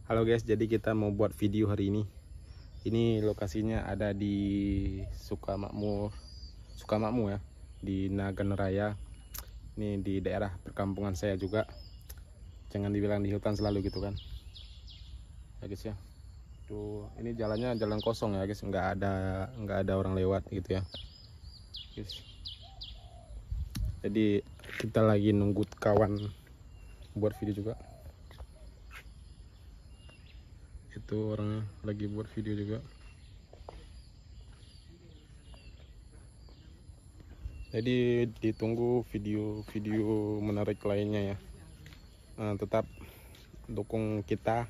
Halo guys, jadi kita mau buat video hari ini. Ini lokasinya ada di Sukamakmur ya, di Nagan Raya. Ini di daerah perkampungan saya juga. Jangan dibilang di hutan selalu gitu kan. Ya guys ya. Tuh, ini jalannya jalan kosong ya guys, nggak ada orang lewat gitu ya. Guys. Jadi kita lagi nunggu kawan buat video juga. Itu orangnya lagi buat video juga. Jadi ditunggu video-video menarik lainnya ya. Tetap dukung kita,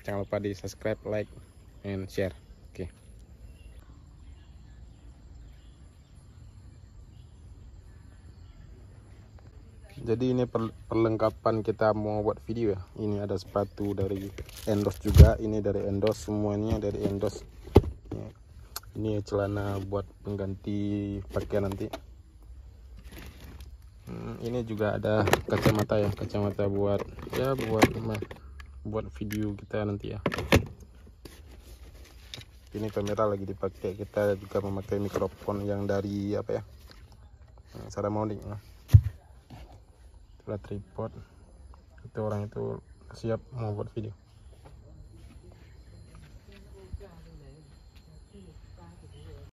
jangan lupa di subscribe, like, and share. Oke. Jadi ini perlengkapan kita mau buat video ya. Ini ada sepatu dari Endos juga, ini dari Endos, semuanya dari Endos. Ini celana buat pengganti pakaian nanti. Ini juga ada kacamata ya, kacamata buat video kita nanti ya. Ini kamera lagi dipakai, kita juga memakai mikrofon yang dari apa ya, Saramonic ya. Itulah tripod. Itu orang itu siap mau buat video.